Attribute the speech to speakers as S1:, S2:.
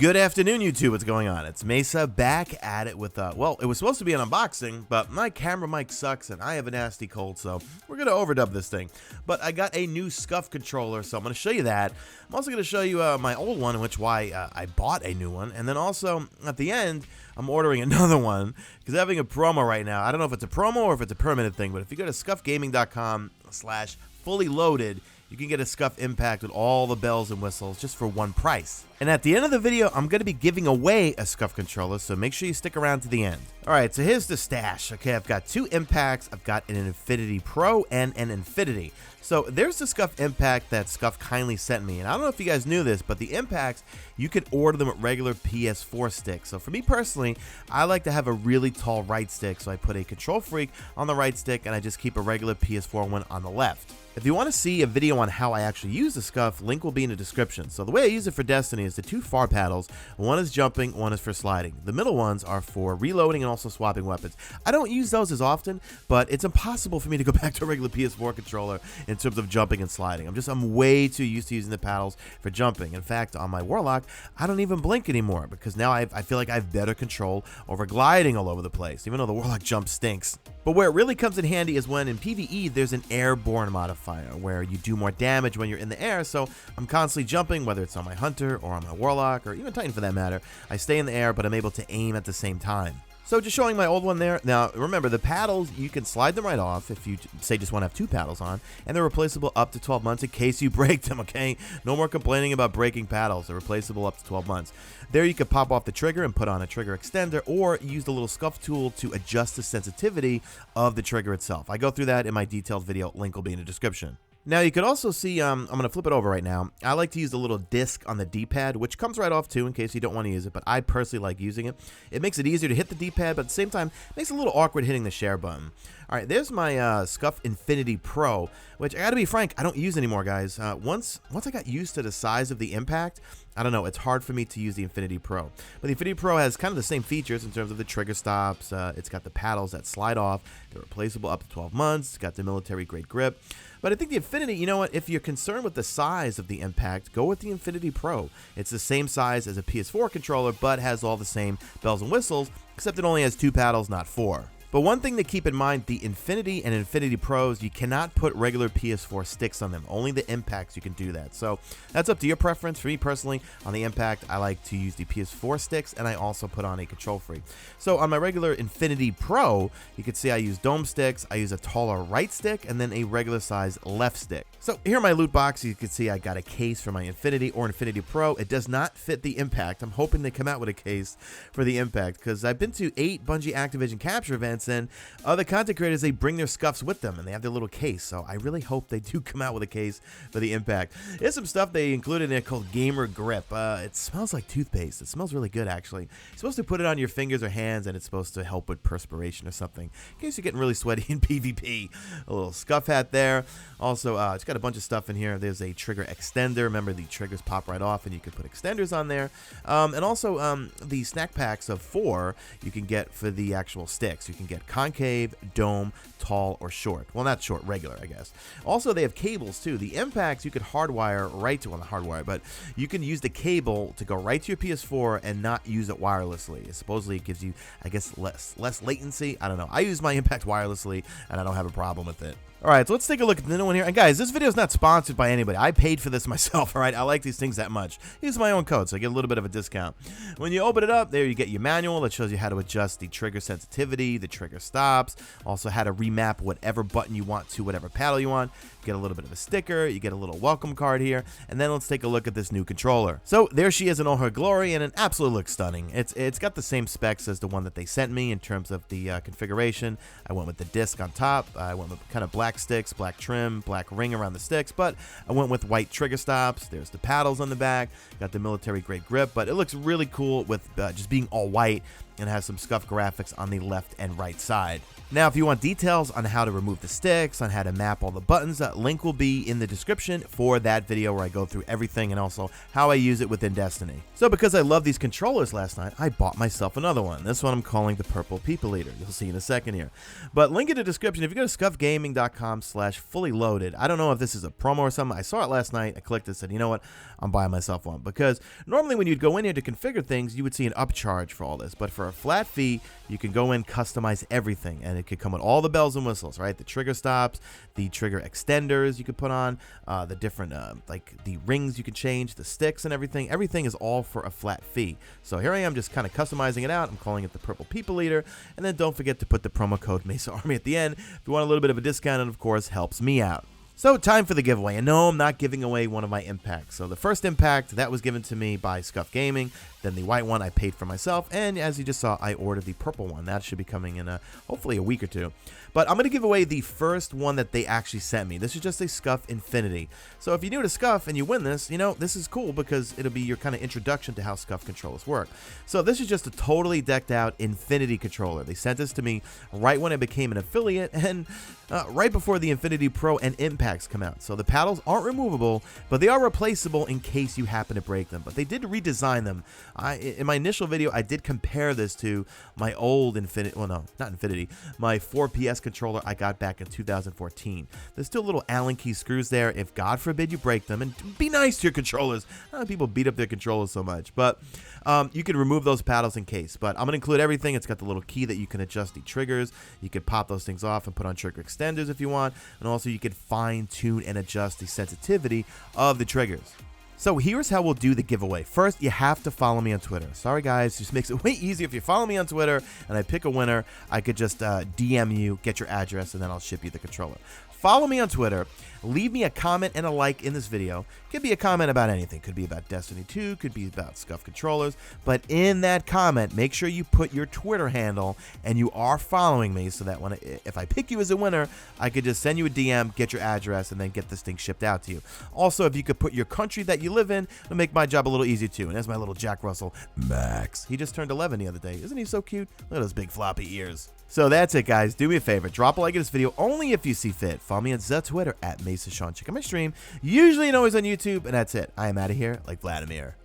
S1: Good afternoon, YouTube. What's going on? It's Mesa back at it with, well, it was supposed to be an unboxing, but my camera mic sucks and I have a nasty cold, so we're going to overdub this thing. But I got a new Scuf controller, so I'm going to show you that. I'm also going to show you my old one, in which I bought a new one. And then also, at the end, I'm ordering another one because having a promo right now. I don't know if it's a promo or if it's a permanent thing, but if you go to scufgaming.com/fully loaded, you can get a Scuf Impact with all the bells and whistles just for one price. And at the end of the video, I'm going to be giving away a Scuf controller, so make sure you stick around to the end. Alright, so here's the stash. Okay, I've got two Impacts, I've got an Infinity Pro and an Infinity. So there's the Scuf Impact that Scuf kindly sent me, and I don't know if you guys knew this, but the Impacts, you can order them with regular PS4 sticks. So for me personally, I like to have a really tall right stick, so I put a Control Freak on the right stick and I just keep a regular PS4 one on the left. If you want to see a video on how I actually use the Scuf, link will be in the description. So the way I use it for Destiny is the two far paddles. One is jumping, one is for sliding. The middle ones are for reloading and also swapping weapons. I don't use those as often, but it's impossible for me to go back to a regular PS4 controller in terms of jumping and sliding. I'm way too used to using the paddles for jumping. In fact, on my Warlock, I don't even blink anymore because now I feel like I have better control over gliding all over the place, even though the Warlock jump stinks. But where it really comes in handy is when in PvE there's an airborne modifier where you do more damage when you're in the air, so I'm constantly jumping, whether it's on my Hunter or on my Warlock or even Titan for that matter. I stay in the air, but I'm able to aim at the same time. So just showing my old one there. Now remember, the paddles, you can slide them right off if you say just want to have two paddles on, and they're replaceable up to 12 months in case you break them, okay? No more complaining about breaking paddles. They're replaceable up to 12 months. There you can pop off the trigger and put on a trigger extender, or use the little Scuf tool to adjust the sensitivity of the trigger itself. I go through that in my detailed video. Link will be in the description. Now you could also see, I'm going to flip it over right now. I like to use the little disc on the D-pad, which comes right off too in case you don't want to use it, but I personally like using it. It makes it easier to hit the D-pad, but at the same time, it makes it a little awkward hitting the share button. Alright, there's my Scuf Infinity Pro, which I gotta be frank, I don't use anymore, guys. Once I got used to the size of the Impact, I don't know, it's hard for me to use the Infinity Pro. But the Infinity Pro has kind of the same features in terms of the trigger stops. It's got the paddles that slide off. They're replaceable up to 12 months. It's got the military-grade grip. But I think the Infinity, you know what, if you're concerned with the size of the Impact, go with the Infinity Pro. It's the same size as a PS4 controller, but has all the same bells and whistles, except it only has two paddles, not four. But one thing to keep in mind, the Infinity and Infinity Pros, you cannot put regular PS4 sticks on them. Only the Impacts you can do that. So that's up to your preference. For me personally, on the Impact, I like to use the PS4 sticks, and I also put on a Control Freak. So on my regular Infinity Pro, you can see I use dome sticks, I use a taller right stick, and then a regular size left stick. So here in my loot box, you can see I got a case for my Infinity or Infinity Pro. It does not fit the Impact. I'm hoping they come out with a case for the Impact, because I've been to 8 Bungie Activision capture events, and other content creators, they bring their Scufs with them and they have their little case, so I really hope they do come out with a case for the Impact. There's some stuff they included in there called Gamer Grip. It smells like toothpaste. It smells really good, actually. You're supposed to put it on your fingers or hands, and it's supposed to help with perspiration or something in case you're getting really sweaty in PvP. A little Scuf hat there. Also, it's got a bunch of stuff in here. There's a trigger extender. Remember, the triggers pop right off and you can put extenders on there. And also the snack packs of 4 you can get for the actual sticks. You can get concave, dome, tall, or short. Well, not short, regular, I guess. Also, they have cables too. The Impacts you could hardwire right to, but you can use the cable to go right to your PS4 and not use it wirelessly. Supposedly it gives you, I guess, less latency. I don't know. I use my Impact wirelessly and I don't have a problem with it. Alright, so let's take a look at the new one here. And guys, this video is not sponsored by anybody. I paid for this myself, alright? I like these things that much. Use my own code, so I get a little bit of a discount. When you open it up, there you get your manual that shows you how to adjust the trigger sensitivity, the trigger stops, also how to remap whatever button you want to whatever paddle you want. You get a little bit of a sticker, you get a little welcome card here, and then let's take a look at this new controller. So there she is in all her glory, and it absolutely looks stunning. It's got the same specs as the one that they sent me in terms of the configuration. I went with the disc on top, I went with kind of black sticks, black trim, black ring around the sticks, but I went with white trigger stops. There's the paddles on the back, got the military grade grip, but it looks really cool with just being all white and has some Scuf graphics on the left and right side. Now, if you want details on how to remove the sticks, on how to map all the buttons, that link will be in the description for that video where I go through everything and also how I use it within Destiny. So because I love these controllers last night, I bought myself another one. This one I'm calling the Purple People Eater. You'll see in a second here. But link in the description. If you go to scufgaming.com/fully loaded, I don't know if this is a promo or something. I saw it last night. I clicked it and said, you know what? I'm buying myself one. Because normally when you'd go in here to configure things, you would see an upcharge for all this. But for a flat fee, you can go in, customize everything, and it could come with all the bells and whistles, right? The trigger stops, the trigger extenders you could put on, the different, like the rings you can change, the sticks and everything. Everything is all for a flat fee. So here I am just kind of customizing it out. I'm calling it the Purple People Eater. And then don't forget to put the promo code Mesa Army at the end if you want a little bit of a discount, and of course helps me out. So time for the giveaway, and no, I'm not giving away one of my impacts. So the first impact, that was given to me by Scuf Gaming, then the white one I paid for myself, and as you just saw, I ordered the purple one. That should be coming in hopefully a week or two. But I'm going to give away the first one that they actually sent me. This is just a Scuf Infinity. So if you're new to Scuf and you win this, you know, this is cool because it'll be your kind of introduction to how Scuf controllers work. So this is just a totally decked out Infinity controller. They sent this to me right when I became an affiliate and right before the Infinity Pro and Impacts come out. So the paddles aren't removable, but they are replaceable in case you happen to break them. But they did redesign them. In my initial video, I did compare this to my old Infinity, well, no, not Infinity, my 4PS controller I got back in 2014. There's still little Allen key screws there if God forbid you break them, and be nice to your controllers. I know people beat up their controllers so much, but you can remove those paddles in case. But I'm going to include everything. It's got the little key that you can adjust the triggers. You could pop those things off and put on trigger extenders if you want, and also you could fine tune and adjust the sensitivity of the triggers. So here's how we'll do the giveaway. First, you have to follow me on Twitter. Sorry guys, just makes it way easier if you follow me on Twitter and I pick a winner. I could just DM you, get your address, and then I'll ship you the controller. Follow me on Twitter. Leave me a comment and a like in this video. Could be a comment about anything. Could be about Destiny 2. Could be about Scuf controllers. But in that comment, make sure you put your Twitter handle and you are following me so that if I pick you as a winner, I could just send you a DM, get your address, and then get this thing shipped out to you. Also, if you could put your country that you live in, it'll make my job a little easier too. And there's my little Jack Russell, Max. He just turned 11 the other day. Isn't he so cute? Look at those big floppy ears. So that's it, guys. Do me a favor. Drop a like in this video only if you see fit. Follow me on Twitter at Mesa Sean. Check out my stream. Usually and always on YouTube. And that's it. I am out of here like Vladimir.